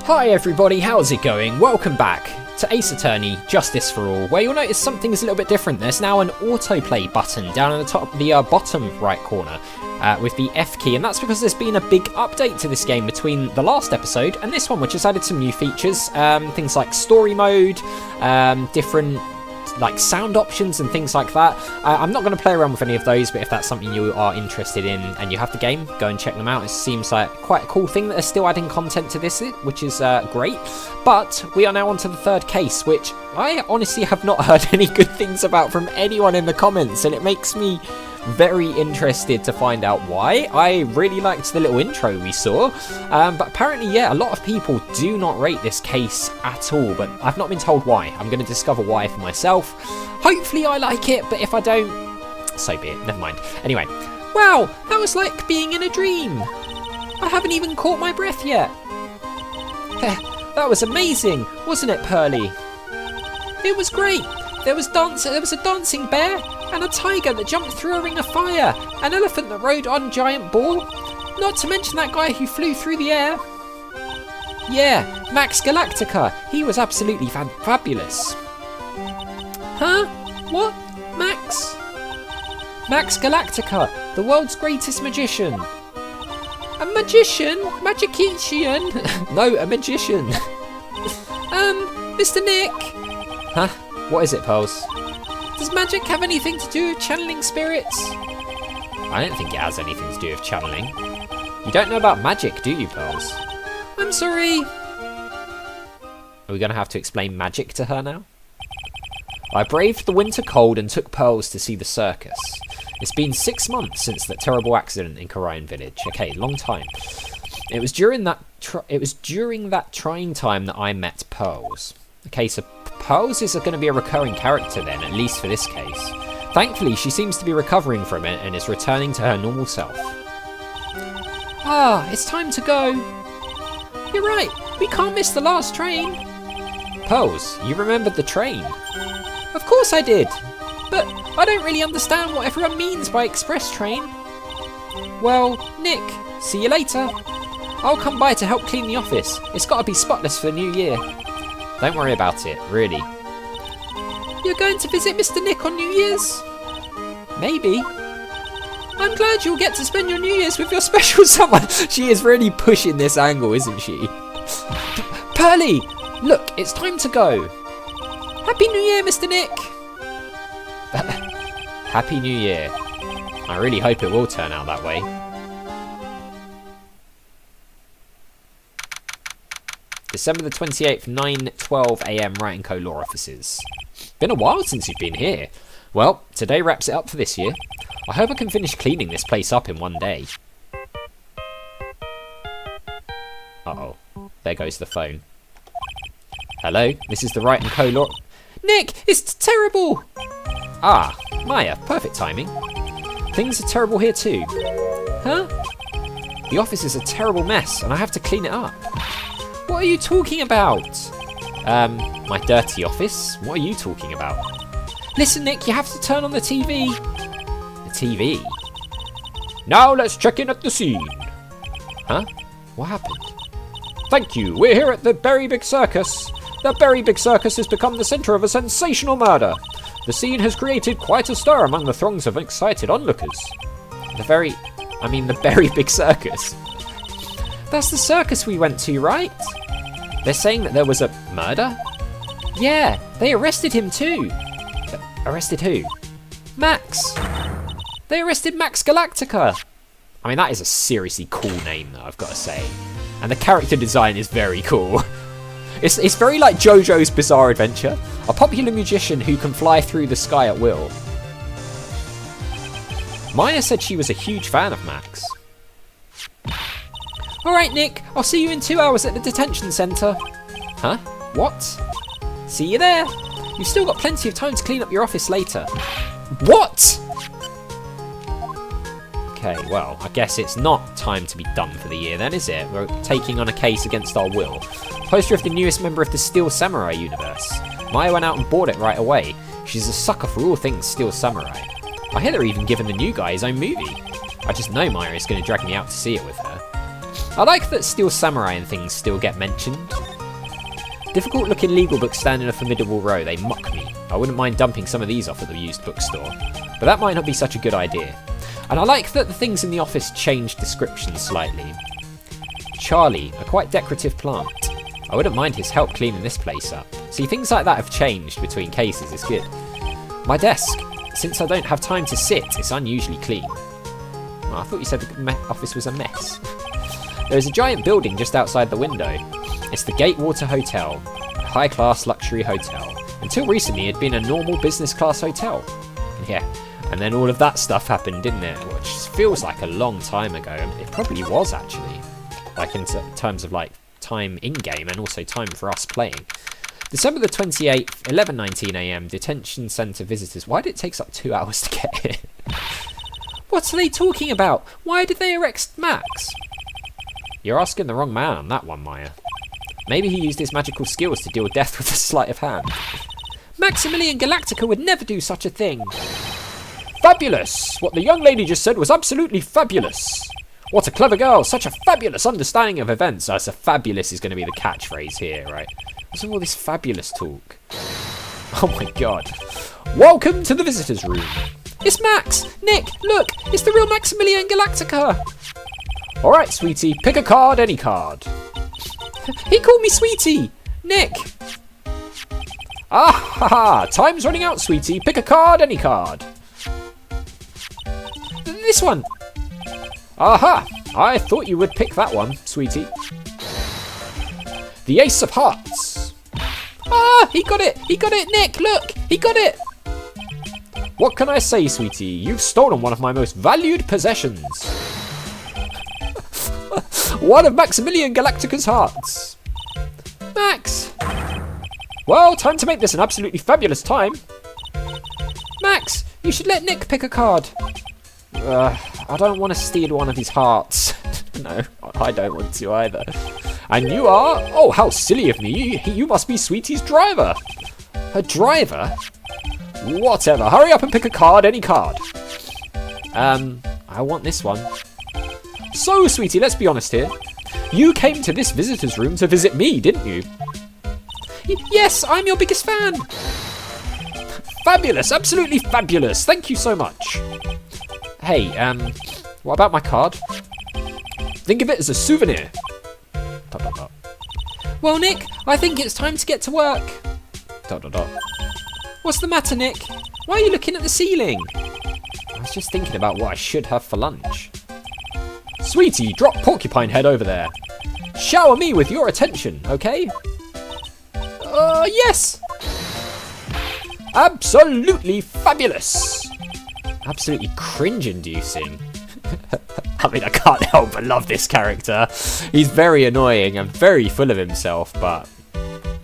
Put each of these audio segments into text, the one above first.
Hi everybody, how's it going? Welcome back to Ace Attorney Justice for All, where you'll notice something is a little bit different. There's now an autoplay button down in the top, the bottom right corner with the F key, and that's because there's been a big update to this game between the last episode and this one, which has added some new features, things like story mode, different like sound options and things like that. I'm not going to play around with any of those, but if that's something you are interested in and you have the game, go and check them out. It seems like quite a cool thing that they're still adding content to this, which is great. But we are now on to the third case, which I honestly have not heard any good things about from anyone in the comments, and it makes me very interested to find out why. I really liked the little intro we saw, but apparently, yeah, a lot of people do not rate this case at all, but I've not been told why. I'm going to discover why for myself. Hopefully I like it, but if I don't, so be it. Never mind. Anyway, wow, that was like being in a dream. I haven't even caught my breath yet. That was amazing, wasn't it, Pearly? It was great. There was a dancing bear, and a tiger that jumped through a ring of fire, an elephant that rode on a giant ball, not to mention that guy who flew through the air. Yeah, Max Galactica, he was absolutely fabulous. Huh? What? Max? Max Galactica, the world's greatest magician. A magician? Magician? No, a magician. Mr. Nick? Huh? What is it, Pearls? Does magic have anything to do with channeling spirits? I don't think it has anything to do with channeling. You don't know about magic, do you, Pearls? I'm sorry. Are we going to have to explain magic to her now? I braved the winter cold and took Pearls to see the circus. It's been 6 months since that terrible accident in Karayan village. Okay, long time. It was during that trying time that I met Pearls. Okay, so Pearls is going to be a recurring character then, at least for this case. Thankfully, she seems to be recovering from it and is returning to her normal self. Ah, it's time to go. You're right, we can't miss the last train. Pearls, you remembered the train? Of course I did, but I don't really understand what everyone means by express train. Well, Nick, see you later. I'll come by to help clean the office. It's got to be spotless for the new year. Don't worry about it, really. You're going to visit Mr. Nick on New Year's? Maybe. I'm glad you'll get to spend your New Year's with your special someone. She is really pushing this angle, isn't she? Pearly, look, it's time to go. Happy New Year, Mr. Nick. Happy New Year. I really hope it will turn out that way. December the 28th, 9:12 AM, Wright & Co. Law Offices. Been a while since you've been here. Well, today wraps it up for this year. I hope I can finish cleaning this place up in one day. Uh-oh. There goes the phone. Hello, this is the Wright & Co. Law... Nick, it's terrible! Ah, Maya, perfect timing. Things are terrible here too. Huh? The office is a terrible mess and I have to clean it up. What are you talking about? My dirty office? What are you talking about? Listen, Nick, you have to turn on the TV. The TV? Now let's check in at the scene. Huh? What happened? Thank you, we're here at the Very Big Circus. The Very Big Circus has become the centre of a sensational murder. The scene has created quite a stir among the throngs of excited onlookers. The Very Big Circus? That's the circus we went to, right? They're saying that there was a murder? Yeah, they arrested him too. Arrested who? Max. They arrested Max Galactica. I mean, that is a seriously cool name, though, I've got to say. And the character design is very cool. It's very like JoJo's Bizarre Adventure. A popular magician who can fly through the sky at will. Maya said she was a huge fan of Max. Alright, Nick, I'll see you in 2 hours at the detention centre. Huh? What? See you there. You've still got plenty of time to clean up your office later. What? Okay, well, I guess it's not time to be done for the year then, is it? We're taking on a case against our will. Poster of the newest member of the Steel Samurai universe. Maya went out and bought it right away. She's a sucker for all things Steel Samurai. I hear they're even giving the new guy his own movie. I just know Maya is going to drag me out to see it with her. I like that Steel Samurai and things still get mentioned. Difficult looking legal books stand in a formidable row. They mock me. I wouldn't mind dumping some of these off at the used bookstore, but that might not be such a good idea. And I like that the things in the office change descriptions slightly. Charlie, a quite decorative plant. I wouldn't mind his help cleaning this place up. See, things like that have changed between cases, it's good. My desk. Since I don't have time to sit, it's unusually clean. Oh, I thought you said the office was a mess. There is a giant building just outside the window. It's the Gatewater Hotel, a high-class luxury hotel. Until recently, it had been a normal business-class hotel. Yeah, and then all of that stuff happened, didn't it? Which feels like a long time ago. It probably was, actually. Like, in terms of, like, time in-game and also time for us playing. December the 28th, 11:19 AM, detention centre visitors. Why did it take up 2 hours to get here? What are they talking about? Why did they arrest Max? You're asking the wrong man on that one, Maya. Maybe he used his magical skills to deal death with a sleight of hand. Maximilian Galactica would never do such a thing. Fabulous! What the young lady just said was absolutely fabulous. What a clever girl, such a fabulous understanding of events. So fabulous is going to be the catchphrase here, right? What's all this fabulous talk? Oh my god. Welcome to the visitors' room. It's Max! Nick, look! It's the real Maximilian Galactica! Alright, sweetie, pick a card, any card. He called me sweetie! Nick! Ah ha ha! Time's running out, sweetie. Pick a card, any card. This one! Aha! I thought you would pick that one, sweetie. The Ace of Hearts. Ah! He got it! He got it, Nick! Look! He got it! What can I say, sweetie? You've stolen one of my most valued possessions. One of Maximilian Galactica's hearts. Max! Well, time to make this an absolutely fabulous time. Max, you should let Nick pick a card. I don't want to steal one of his hearts. No, I don't want to either. And you are? Oh, how silly of me. You must be Sweetie's driver. Her driver? Whatever. Hurry up and pick a card, any card. I want this one. So, Sweetie, let's be honest here. You came to this visitor's room to visit me, didn't you? Yes, I'm your biggest fan. Fabulous, absolutely fabulous. Thank you so much. Hey, what about my card? Think of it as a souvenir. Dot, dot, dot. Well, Nick, I think it's time to get to work. Dot, dot, dot. What's the matter, Nick? Why are you looking at the ceiling? I was just thinking about what I should have for lunch. Sweetie, drop Porcupine Head over there. Shower me with your attention, okay? Yes! Absolutely fabulous! Absolutely cringe-inducing. I mean, I can't help but love this character. He's very annoying and very full of himself, but,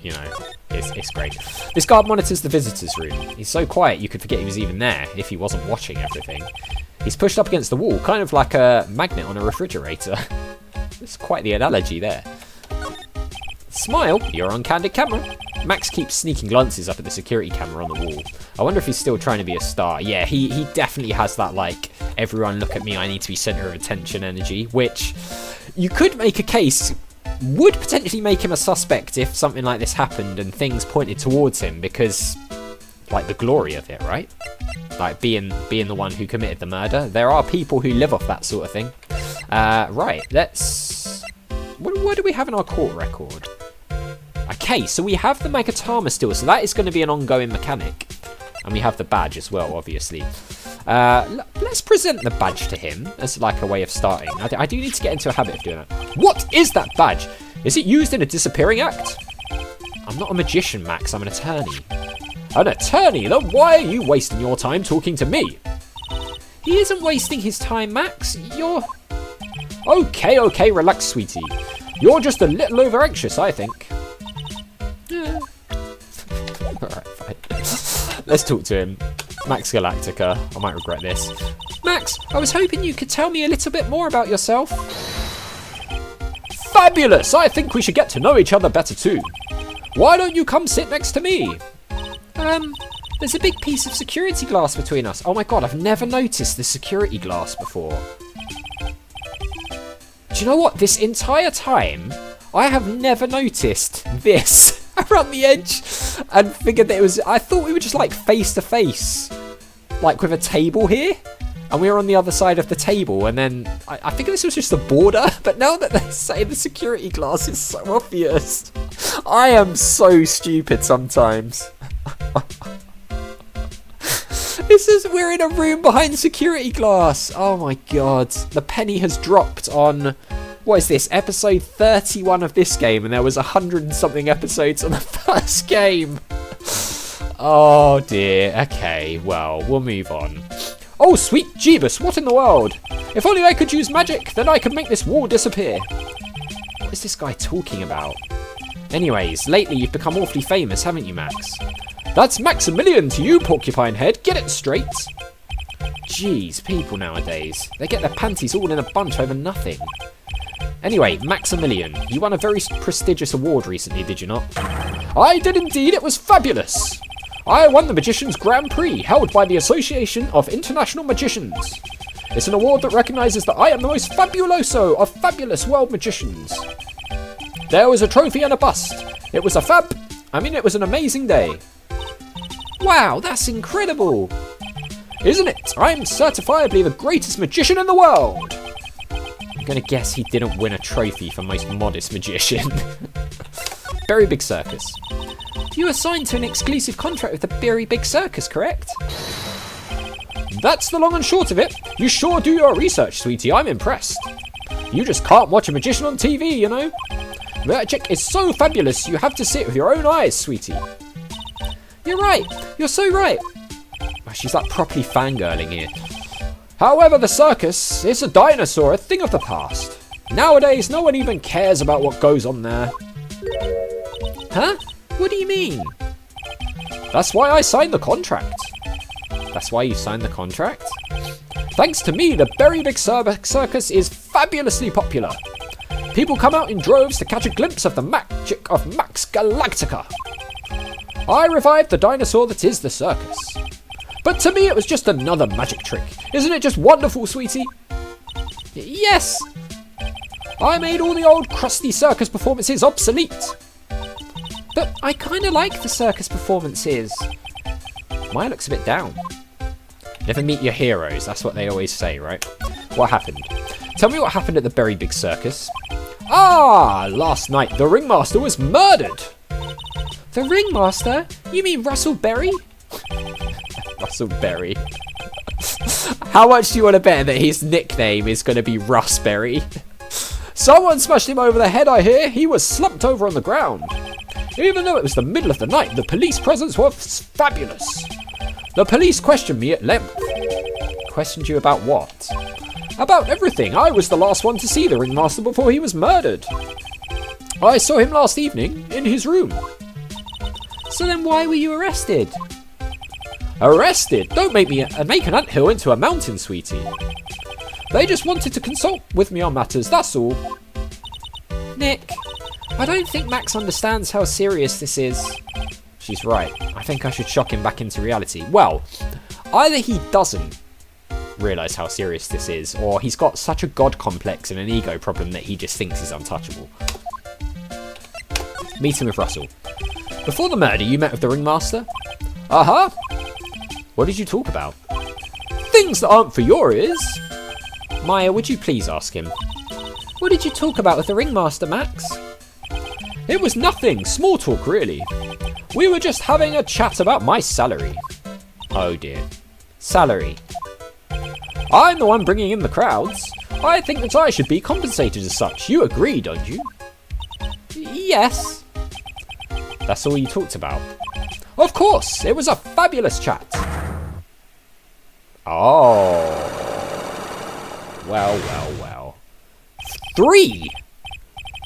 you know, it's great. This guard monitors the visitors' room. He's so quiet you could forget he was even there if he wasn't watching everything. He's pushed up against the wall, kind of like a magnet on a refrigerator. It's quite the analogy there. Smile, you're on candid camera. Max keeps sneaking glances up at the security camera on the wall. I wonder if he's still trying to be a star. Yeah, he definitely has that, like, everyone look at me, I need to be centre of attention energy, which you could make a case would potentially make him a suspect if something like this happened and things pointed towards him, because, like, the glory of it, right? Like, being the one who committed the murder. There are people who live off that sort of thing. Right, let's... What do we have in our court record? Okay, so we have the Magatama still, so that is going to be an ongoing mechanic. And we have the badge as well, obviously. Let's present the badge to him as like a way of starting. I do need to get into a habit of doing that. What is that badge? Is it used in a disappearing act? I'm not a magician, Max. I'm an attorney. An attorney? Then why are you wasting your time talking to me? He isn't wasting his time, Max. You're... Okay, relax, sweetie. You're just a little over-anxious, I think. Alright, fine. Let's talk to him. Max Galactica. I might regret this. Max, I was hoping you could tell me a little bit more about yourself. Fabulous! I think we should get to know each other better too. Why don't you come sit next to me? There's a big piece of security glass between us. Oh my god, I've never noticed the security glass before. Do you know what? This entire time, I have never noticed this around the edge and figured that it was... I thought we were just like face to face, like with a table here. And we were on the other side of the table, and then I think this was just a border, but now that they say the security glass is so obvious, I am so stupid sometimes. We're in a room behind security glass. Oh my god, the penny has dropped on, what is this, episode 31 of this game, and there was 100 and something episodes on the first game. Oh dear, okay, well, we'll move on. Oh, sweet Jeebus, what in the world? If only I could use magic, then I could make this wall disappear. What is this guy talking about? Anyways, lately you've become awfully famous, haven't you, Max? That's Maximilian to you, Porcupine Head. Get it straight. Jeez, people nowadays. They get their panties all in a bunch over nothing. Anyway, Maximilian, you won a very prestigious award recently, did you not? I did indeed, it was fabulous. I won the Magician's Grand Prix, held by the Association of International Magicians. It's an award that recognises that I am the most fabuloso of fabulous world magicians. There was a trophy and a bust. It was an amazing day. Wow, that's incredible. Isn't it? I'm certifiably the greatest magician in the world. I'm going to guess he didn't win a trophy for most modest magician. Very Big Circus. You were signed to an exclusive contract with the Very Big Circus, correct? That's the long and short of it. You sure do your research, sweetie. I'm impressed. You just can't watch a magician on TV, you know. Magic is so fabulous, you have to see it with your own eyes, sweetie. You're right. You're so right. Oh, she's like properly fangirling here. However, the circus is a dinosaur, a thing of the past. Nowadays, no one even cares about what goes on there. Huh? What do you mean? That's why I signed the contract. That's why you signed the contract? Thanks to me, the Very Big Circus is fabulously popular. People come out in droves to catch a glimpse of the magic of Max Galactica. I revived the dinosaur that is the circus. But to me, it was just another magic trick. Isn't it just wonderful, sweetie? Yes. I made all the old crusty circus performances obsolete. But I kind of like the circus performances. Mine looks a bit down. Never meet your heroes, that's what they always say, right? What happened? Tell me what happened at the Very Big Circus. Ah, last night the ringmaster was murdered. The ringmaster? You mean Russell Berry? Russell Berry. How much do you want to bet that his nickname is going to be Russ Berry? Someone smashed him over the head, I hear. He was slumped over on the ground. Even though it was the middle of the night, the police presence was fabulous. The police questioned me at length. Questioned you about what? About everything. I was the last one to see the ringmaster before he was murdered. I saw him last evening in his room. So then why were you arrested? Arrested? Don't make an anthill into a mountain, sweetie. They just wanted to consult with me on matters, that's all. Nick, I don't think Max understands how serious this is. She's right. I think I should shock him back into reality. Well, either he doesn't realise how serious this is, or he's got such a god complex and an ego problem that he just thinks he's untouchable. Meeting with Russell. Before the murder, you met with the ringmaster? Uh-huh. What did you talk about? Things that aren't for your ears. Maya, would you please ask him? What did you talk about with the ringmaster, Max? It was nothing. Small talk, really. We were just having a chat about my salary. Oh dear. Salary. I'm the one bringing in the crowds. I think that I should be compensated as such. You agree, don't you? Yes. That's all you talked about? Of course. It was a fabulous chat. Oh. Well, well, well. 3.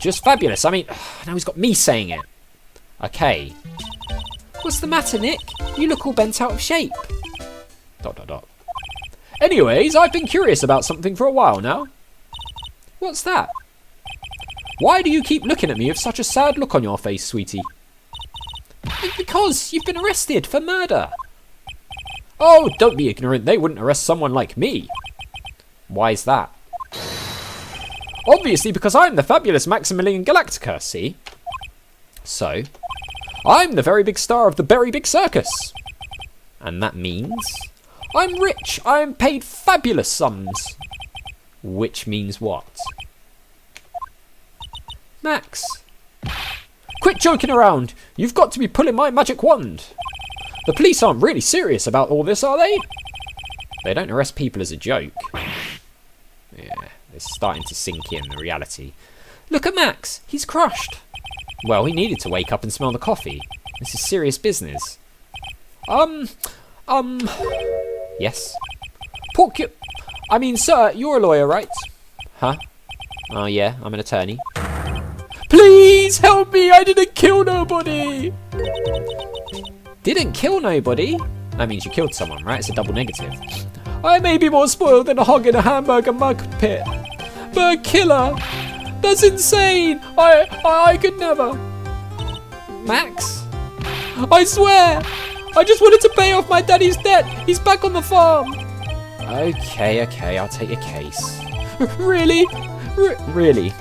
Just fabulous. I mean, now he's got me saying it. Okay. What's the matter, Nick? You look all bent out of shape. ... Anyways, I've been curious about something for a while now. What's that? Why do you keep looking at me with such a sad look on your face, sweetie? Because you've been arrested for murder. Oh, don't be ignorant. They wouldn't arrest someone like me. Why's that? Obviously because I'm the fabulous Maximilian Galactica, see? So, I'm the very big star of the very big circus. And that means I'm rich. I am paid fabulous sums. Which means what? Max, quit joking around. You've got to be pulling my magic wand. The police aren't really serious about all this, are they? They don't arrest people as a joke. Yeah, it's starting to sink in, the reality. Look at Max. He's crushed. Well, he needed to wake up and smell the coffee. This is serious business. Yes? I mean, sir, you're a lawyer, right? Huh? Oh, yeah, I'm an attorney. Please help me, I didn't kill nobody! Didn't kill nobody? That means you killed someone, right? It's a double negative. I may be more spoiled than a hog in a hamburger mug pit. But a killer? That's insane! I could never. Max? I swear! I just wanted to pay off my daddy's debt. He's back on the farm. Okay, I'll take your case. Really? Really?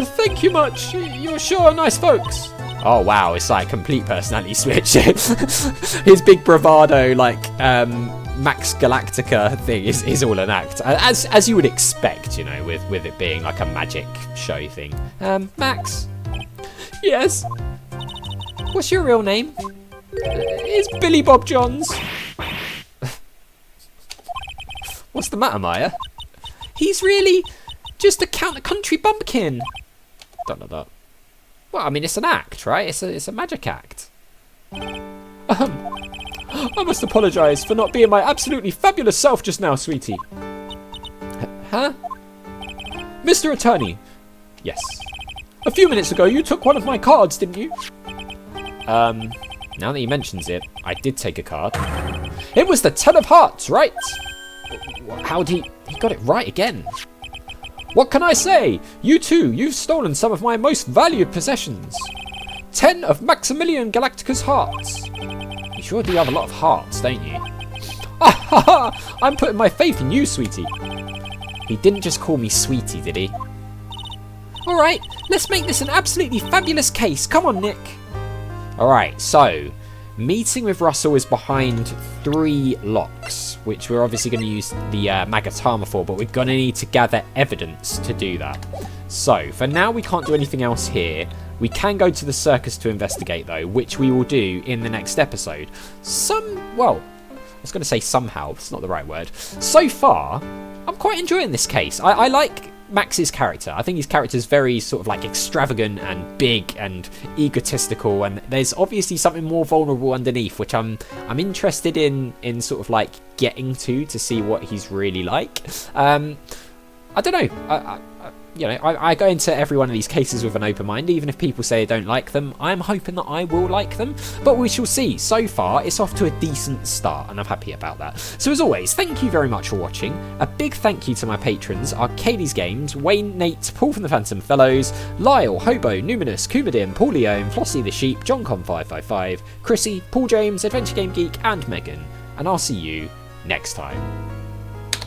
Thank you much. You're sure nice folks. Oh wow, it's like a complete personality switch. His big bravado, like Max Galactica thing is all an act, as you would expect, you know, with it being like a magic show thing. Max. Yes. What's your real name? It's Billy Bob Johns. What's the matter, Maya? He's really just a country bumpkin. Don't know that. Well, I mean, it's an act, right? It's a magic act. I must apologise for not being my absolutely fabulous self just now, sweetie. Huh? Mr. Attorney. Yes. A few minutes ago, you took one of my cards, didn't you? Now that he mentions it, I did take a card. It was the 10 of hearts, right? How'd he got it right again? What can I say? You too, you've stolen some of my most valued possessions. 10 of Maximilian Galactica's hearts. You sure do have a lot of hearts, don't you? I'm putting my faith in you, sweetie. He didn't just call me sweetie, did he? Alright, let's make this an absolutely fabulous case. Come on, Nick. Alright, so meeting with Russell is behind 3 locks, which we're obviously going to use the Magatama for, but we're going to need to gather evidence to do that. So, for now we can't do anything else here. We can go to the circus to investigate, though, which we will do in the next episode. Well, I was going to say somehow, it's not the right word. So far, I'm quite enjoying this case. I like Max's character. I think his character is very sort of like extravagant and big and egotistical, and there's obviously something more vulnerable underneath, which I'm interested in sort of like getting to see what he's really like. I don't know. I go into every one of these cases with an open mind. Even if people say I don't like them, I'm hoping that I will like them. But we shall see. So far, it's off to a decent start, and I'm happy about that. So as always, thank you very much for watching. A big thank you to my patrons, Arcades Games, Wayne, Nate, Paul from the Phantom Fellows, Lyle, Hobo, Numinous, Kumadin, Paulio, Flossie the Sheep, JohnCon555, Chrissy, Paul James, Adventure Game Geek, and Megan. And I'll see you next time.